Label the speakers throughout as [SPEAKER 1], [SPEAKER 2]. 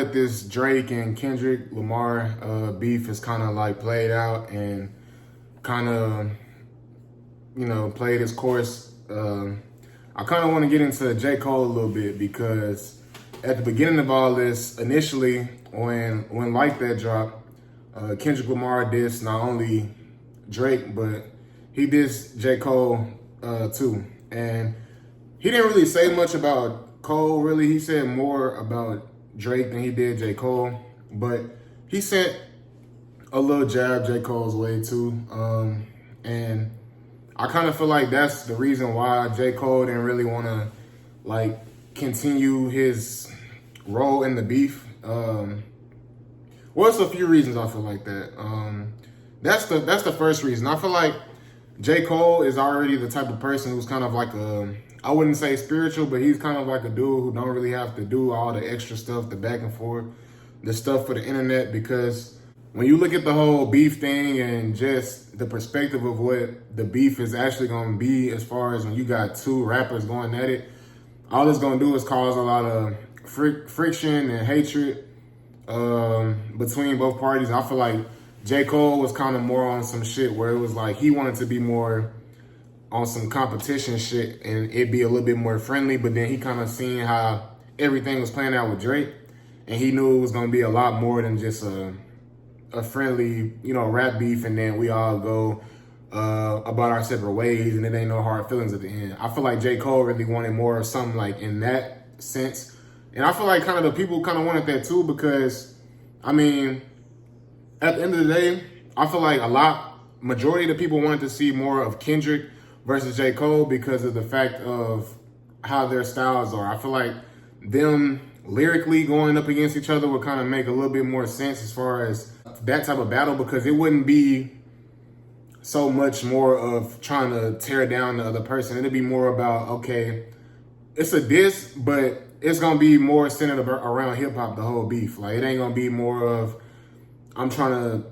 [SPEAKER 1] that this Drake and Kendrick Lamar beef is kind of like played out and kind of, played its course, I kind of want to get into J. Cole a little bit because at the beginning of all this, initially when Like That dropped, Kendrick Lamar dissed not only Drake, but he dissed J. Cole too. And he didn't really say much about Cole, really. He said more about Drake than he did J. Cole. But he sent a little jab J. Cole's way too. And I kind of feel like that's the reason why J. Cole didn't really want to like continue his role in the beef. Well, it's a few reasons I feel like that. That's the first reason. I feel like J. Cole is already the type of person who's kind of like I wouldn't say spiritual, but he's kind of like a dude who don't really have to do all the extra stuff, the back and forth, the stuff for the internet, because when you look at the whole beef thing and just the perspective of what the beef is actually going to be, as far as when you got two rappers going at it, all it's going to do is cause a lot of friction and hatred between both parties. I feel like J. Cole was kind of more on some shit where it was like he wanted to be more on some competition shit and it'd be a little bit more friendly, but then he kind of seen how everything was playing out with Drake, and he knew it was going to be a lot more than just a friendly, rap beef, and then we all go about our separate ways, and it ain't no hard feelings at the end. I feel like J. Cole really wanted more of something like in that sense. And I feel like kind of the people kind of wanted that too, because, I mean, at the end of the day, I feel like majority of the people wanted to see more of Kendrick versus J. Cole because of the fact of how their styles are. I feel like them lyrically going up against each other would kind of make a little bit more sense as far as that type of battle, because it wouldn't be so much more of trying to tear down the other person. It'd be more about, okay, it's a diss, but it's going to be more centered around hip hop, the whole beef. Like, it ain't going to be more of, I'm trying to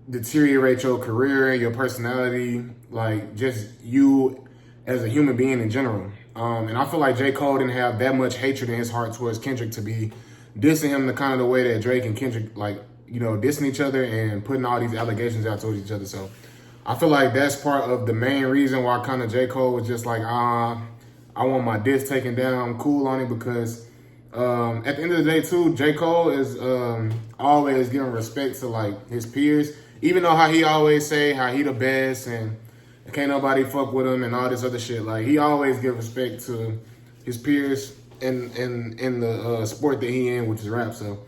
[SPEAKER 1] deteriorate your career, your personality, like just you as a human being in general. And I feel like J. Cole didn't have that much hatred in his heart towards Kendrick to be dissing him the kind of the way that Drake and Kendrick, dissing each other and putting all these allegations out towards each other. So I feel like that's part of the main reason why kind of J. Cole was just like, I want my diss taken down. I'm cool on it, because at the end of the day too, J. Cole is always giving respect to like his peers, even though how he always say how he the best and can't nobody fuck with him and all this other shit. Like, he always give respect to his peers in the sport that he in, which is rap. So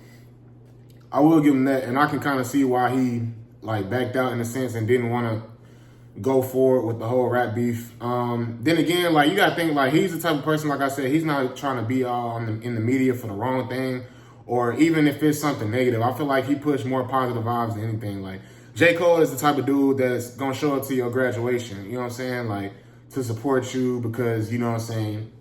[SPEAKER 1] I will give him that, and I can kind of see why he like backed out in a sense and didn't want to go forward with the whole rap beef. Then again, like, you gotta think, like, he's the type of person, like I said, he's not trying to be all in the media for the wrong thing, or even if it's something negative. I feel like he pushed more positive vibes than anything. Like, J. Cole is the type of dude that's gonna show up to your graduation, you know what I'm saying? Like, to support you because, you know what I'm saying,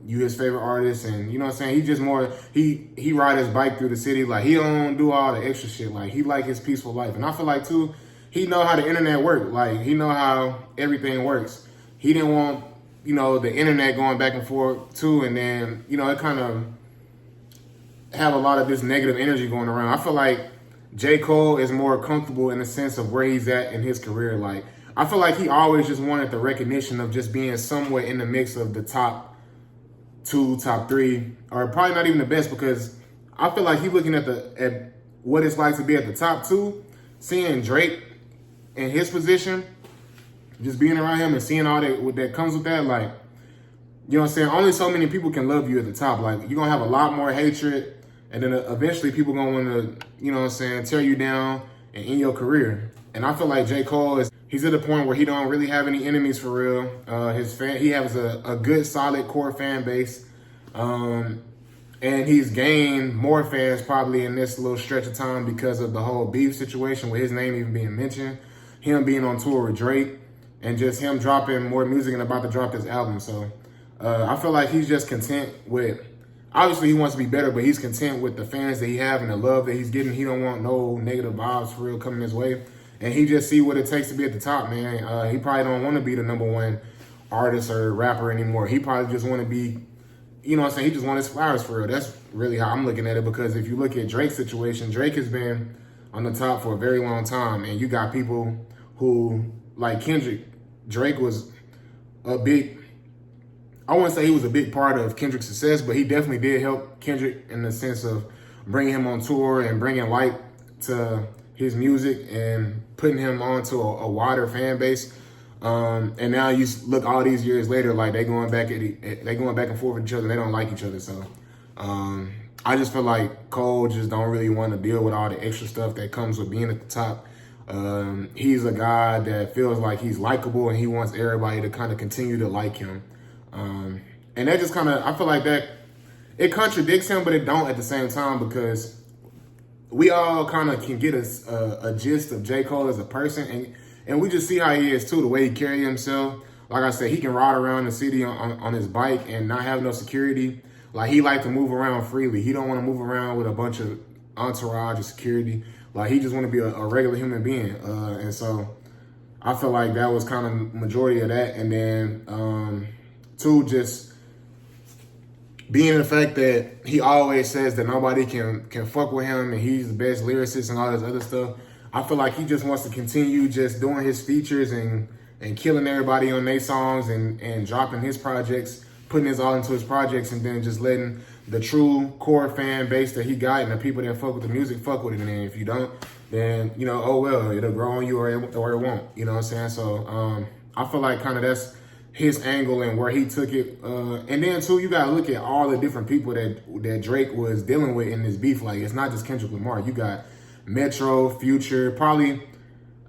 [SPEAKER 1] you his favorite artist, and you know what I'm saying, he just more, he ride his bike through the city. Like, he don't do all the extra shit. Like, he like his peaceful life. And I feel like too, he know how the internet works. Like, he know how everything works. He didn't want, the internet going back and forth too, and then, it kind of have a lot of this negative energy going around. I feel like J. Cole is more comfortable in the sense of where he's at in his career. Like, I feel like he always just wanted the recognition of just being somewhere in the mix of the top 2, top 3, or probably not even the best, because I feel like he's looking at what it's like to be at the top 2, seeing Drake in his position, just being around him and seeing all that comes with that. Like, you know what I'm saying? Only so many people can love you at the top. Like, you're going to have a lot more hatred, and then eventually people going to want to, you know what I'm saying, tear you down and in your career. And I feel like J. Cole he's at a point where he don't really have any enemies for real. He has a good, solid core fan base. And he's gained more fans probably in this little stretch of time because of the whole beef situation with his name even being mentioned, him being on tour with Drake, and just him dropping more music and about to drop this album. So I feel like he's just content with, obviously he wants to be better, but he's content with the fans that he have and the love that he's getting. He don't want no negative vibes for real coming his way. And he just see what it takes to be at the top, man. He probably don't want to be the #1 artist or rapper anymore. He probably just want to be you know what I'm saying, he just wanted his flowers for real. That's really how I'm looking at it, because if you look at Drake's situation, Drake has been on the top for a very long time, and you got people who, like Kendrick, Drake was a big, I wouldn't say he was a big part of Kendrick's success, but he definitely did help Kendrick in the sense of bringing him on tour and bringing light to his music and putting him onto a wider fan base. And now you look all these years later, like they going back and forth with each other. They don't like each other. So I just feel like Cole just don't really want to deal with all the extra stuff that comes with being at the top. He's a guy that feels like he's likable, and he wants everybody to kind of continue to like him. And that just kind of, I feel like that it contradicts him, but it don't at the same time, because we all kind of can get a gist of J. Cole as a person, and we just see how he is too, the way he carry himself. Like I said, he can ride around the city on his bike and not have no security. Like, he like to move around freely. He don't want to move around with a bunch of entourage or security. Like, he just want to be a regular human being. And so I feel like that was kind of majority of that. And then two, just being the fact that he always says that nobody can fuck with him and he's the best lyricist and all this other stuff. I feel like he just wants to continue just doing his features and killing everybody on their songs and dropping his projects, putting his all into his projects, and then just letting the true core fan base that he got and the people that fuck with the music fuck with it. And then if you don't, then, you know, oh well, it'll grow on you or it won't. You know what I'm saying? So I feel like kind of that's his angle and where he took it. And then too, you gotta look at all the different people that Drake was dealing with in this beef. Like, it's not just Kendrick Lamar. You got Metro, Future, probably,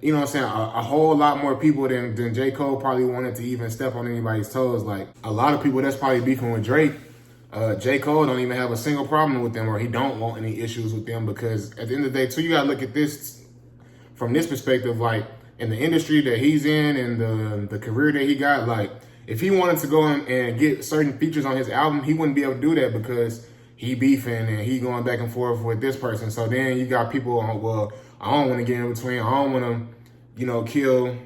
[SPEAKER 1] you know what I'm saying, a whole lot more people than J. Cole probably wanted to even step on anybody's toes. Like, a lot of people that's probably beefing with Drake, J. Cole don't even have a single problem with them, or he don't want any issues with them, because at the end of the day too, you gotta look at this from this perspective. Like, in the industry that he's in and the career that he got, like, if he wanted to go in and get certain features on his album, he wouldn't be able to do that because he beefing and he going back and forth with this person. So then you got people on, well, I don't want to get in between. I don't want to, you know, kill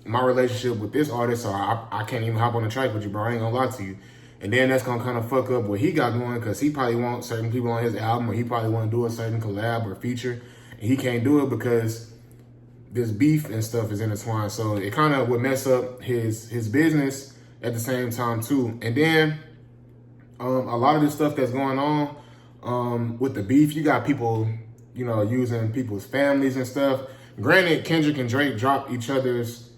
[SPEAKER 1] my relationship with this artist, so I can't even hop on the track with you, bro. I ain't gonna lie to you. And then that's gonna kind of fuck up what he got going, because he probably wants certain people on his album, or he probably want to do a certain collab or feature, and he can't do it because this beef and stuff is intertwined. So it kind of would mess up his business at the same time too. And then a lot of this stuff that's going on with the beef, you got people, you know, using people's families and stuff. Granted, Kendrick and Drake dropped each other's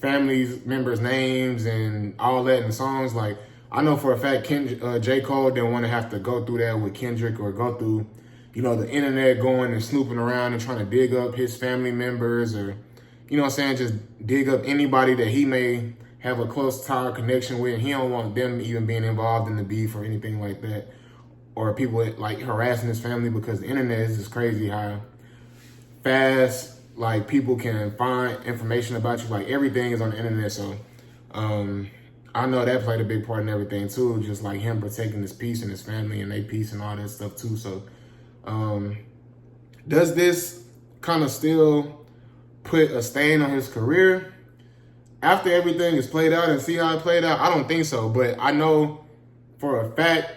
[SPEAKER 1] families members' names and all that in songs. Like, I know for a fact J. Cole didn't want to have to go through that with Kendrick, or go through, you know, the internet going and snooping around and trying to dig up his family members, or, you know what I'm saying, just dig up anybody that he may have a close tie or connection with. He don't want them even being involved in the beef or anything like that, or people like harassing his family, because the internet is just crazy how fast, like, people can find information about you. Like, everything is on the internet. So I know that played a big part in everything too, just like him protecting his peace and his family and their peace and all that stuff too. So does this kind of still put a stain on his career after everything is played out and see how it played out? I don't think so, but I know for a fact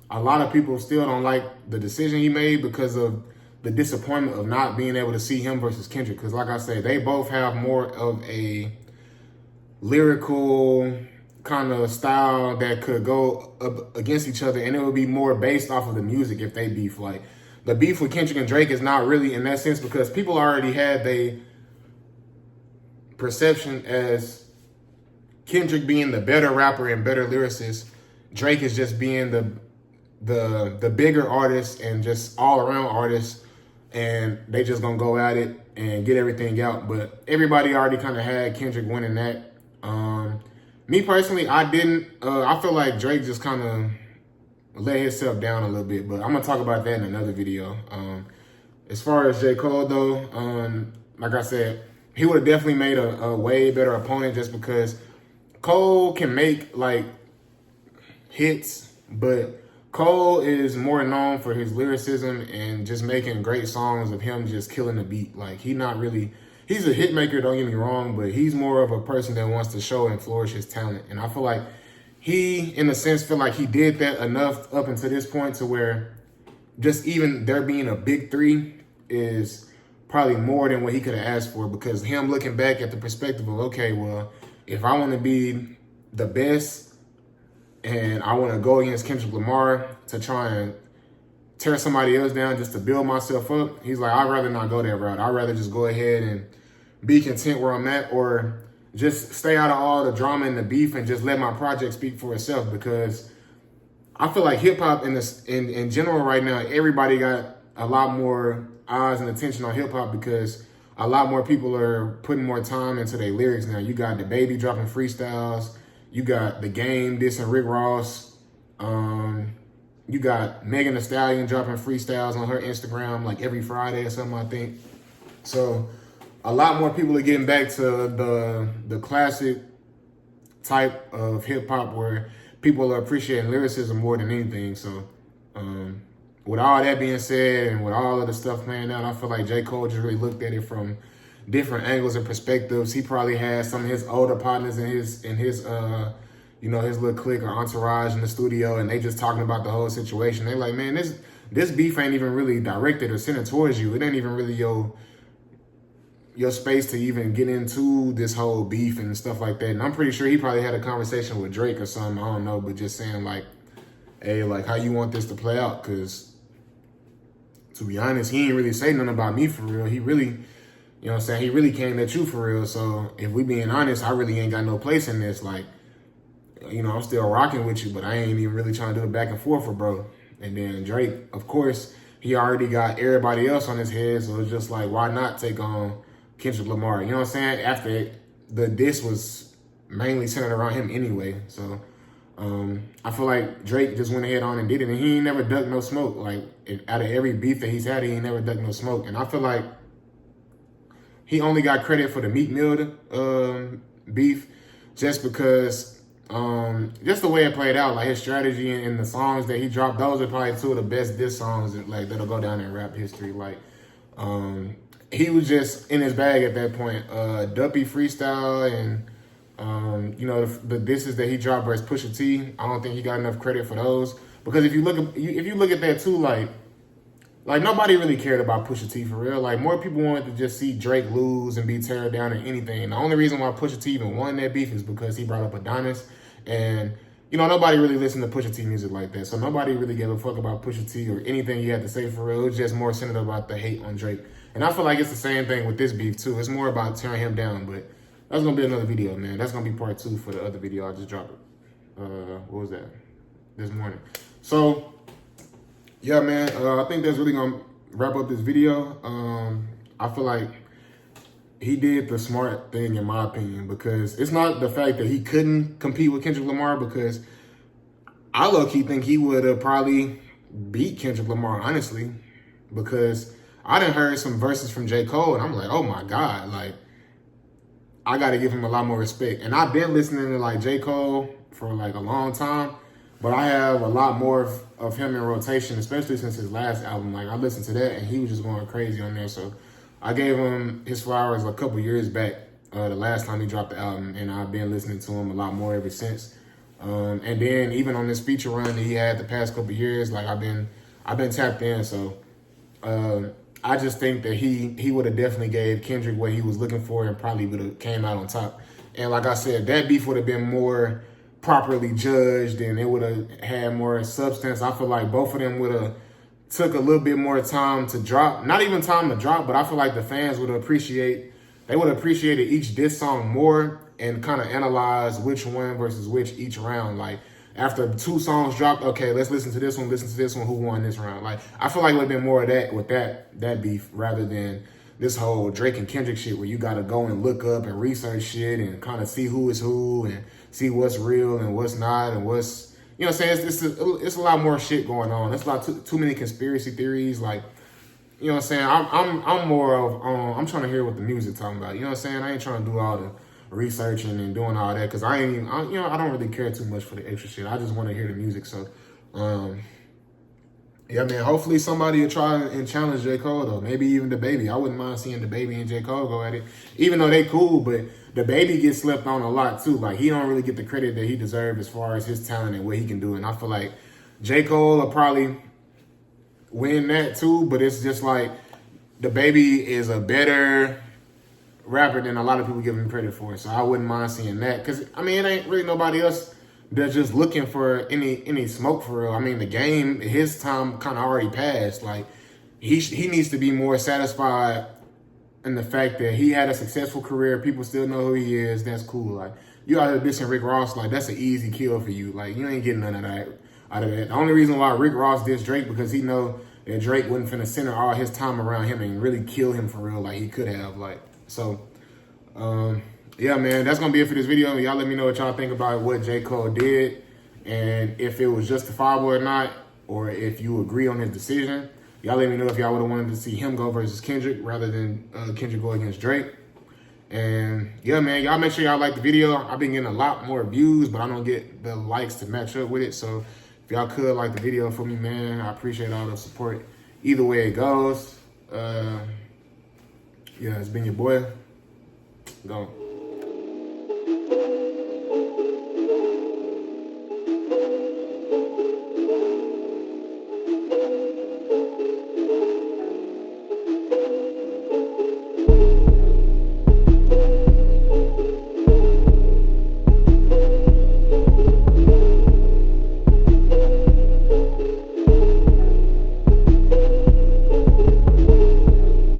[SPEAKER 1] a lot of people still don't like the decision he made because of the disappointment of not being able to see him versus Kendrick. Because like I said, they both have more of a lyrical kind of style that could go up against each other, and it would be more based off of the music if they beef. Like, the beef with Kendrick and Drake is not really in that sense, because people already had the perception as Kendrick being the better rapper and better lyricist. Drake is just being the bigger artist and just all around artist, and they just gonna go at it and get everything out. But everybody already kind of had Kendrick winning that. Me personally, I didn't. I feel like Drake just kind of let himself down a little bit, but I'm gonna talk about that in another video. As far as J. Cole though, like I said, he would have definitely made a way better opponent, just because Cole can make like hits, but Cole is more known for his lyricism and just making great songs of him just killing the beat. Like, he's a hit maker, don't get me wrong, but he's more of a person that wants to show and flourish his talent. And I feel like he, in a sense, feel like he did that enough up until this point to where just even there being a big three is probably more than what he could have asked for, because him looking back at the perspective of, okay, well, if I want to be the best and I want to go against Kendrick Lamar to try and tear somebody else down just to build myself up, he's like, I'd rather not go that route. I'd rather just go ahead and be content where I'm at, or just stay out of all the drama and the beef and just let my project speak for itself. Because I feel like hip hop in general right now, everybody got a lot more eyes and attention on hip hop because a lot more people are putting more time into their lyrics now. You got the Baby dropping freestyles. You got The Game dissing Rick Ross. You got Megan Thee Stallion dropping freestyles on her Instagram like every Friday or something, I think. So a lot more people are getting back to the classic type of hip hop where people are appreciating lyricism more than anything. So with all that being said, and with all of the stuff playing out, I feel like J. Cole just really looked at it from different angles and perspectives. He probably had some of his older partners in his you know, his little clique or entourage in the studio, and they just talking about the whole situation. They like, man, this beef ain't even really directed or centered towards you. It ain't even really your space to even get into this whole beef and stuff like that. And I'm pretty sure he probably had a conversation with Drake or something, I don't know, but just saying like, hey, like, how you want this to play out? Because to be honest, he ain't really say nothing about me for real. He really, you know what I'm saying, he really came at you for real. So if we being honest, I really ain't got no place in this. Like, you know, I'm still rocking with you, but I ain't even really trying to do it back and forth for bro. And then Drake, of course, he already got everybody else on his head, so it's just like, why not take on Kendrick Lamar? You know what I'm saying? After the diss was mainly centered around him anyway. So I feel like Drake just went ahead on and did it, and he ain't never ducked no smoke. Like, out of every beef that he's had, he ain't never ducked no smoke. And I feel like he only got credit for the Meek Mill beef just because just the way it played out, like his strategy and the songs that he dropped, those are probably two of the best diss songs like that'll go down in rap history. Like, he was just in his bag at that point. Duppy freestyle and you know, the disses that he dropped versus Pusha T, I don't think he got enough credit for those, because if you look at that too, like nobody really cared about Pusha T for real. Like, more people wanted to just see Drake lose and be teared down or anything. And the only reason why Pusha T even won that beef is because he brought up Adonis. And, you know, nobody really listened to Pusha T music like that. So nobody really gave a fuck about Pusha T or anything he had to say for real. It was just more centered about the hate on Drake. And I feel like it's the same thing with this beef too. It's more about tearing him down. But that's going to be another video, man. That's going to be part 2 for the other video I just dropped. What was that? This morning. So, yeah, man, I think that's really going to wrap up this video. I feel like he did the smart thing, in my opinion, because it's not the fact that he couldn't compete with Kendrick Lamar, because I low-key think he would have probably beat Kendrick Lamar, honestly, because I done heard some verses from J. Cole, and I'm like, oh, my God, like, I got to give him a lot more respect. And I've been listening to, like, J. Cole for, like, a long time, but I have a lot more of him in rotation, especially since his last album. Like, I listened to that, and he was just going crazy on there. So I gave him his flowers a couple years back, the last time he dropped the album, and I've been listening to him a lot more ever since. And then even on this feature run that he had the past couple years, like, I've been tapped in. So I just think that he would have definitely gave Kendrick what he was looking for and probably would have came out on top. And like I said, that beef would have been more properly judged, and it would have had more substance. I feel like both of them would have took a little bit more time to drop. Not even time to drop, but I feel like the fans would appreciated each diss song more and kind of analyze which one versus which each round. Like, after 2 songs dropped, okay, let's listen to this one, who won this round. Like, I feel like it would have been more of that with that beef rather than this whole Drake and Kendrick shit where you got to go and look up and research shit and kind of see who is who and see what's real and what's not and what's, you know what I'm saying? It's a lot more shit going on. It's a lot too many conspiracy theories. Like, you know what I'm saying? I'm more of, I'm trying to hear what the music talking about. You know what I'm saying? I ain't trying to do all the researching and doing all that, because I don't really care too much for the extra shit. I just want to hear the music. So, Yeah, man. Hopefully somebody will try and challenge J. Cole though. Maybe even the baby. I wouldn't mind seeing the baby and J. Cole go at it. Even though they cool, but the baby gets slept on a lot too. Like he don't really get the credit that he deserves as far as his talent and what he can do. And I feel like J. Cole will probably win that too, but it's just like the baby is a better rapper than a lot of people give him credit for. So I wouldn't mind seeing that. Cause I mean it ain't really nobody else they're just looking for any smoke for real. I mean, the game, his time kind of already passed. Like, he needs to be more satisfied in the fact that he had a successful career. People still know who he is. That's cool. Like, you out here dissing Rick Ross, like, that's an easy kill for you. Like, you ain't getting none of that out of that. The only reason why Rick Ross dissed Drake because he know that Drake wasn't finna center all his time around him and really kill him for real like he could have. Like, so, yeah, man, that's going to be it for this video. Y'all let me know what y'all think about what J. Cole did and if it was justifiable or not, or if you agree on his decision. Y'all let me know if y'all would have wanted to see him go versus Kendrick rather than Kendrick go against Drake. And, yeah, man, y'all make sure y'all like the video. I've been getting a lot more views, but I don't get the likes to match up with it. So if y'all could like the video for me, man, I appreciate all the support. Either way it goes. Yeah, it's been your boy. Go.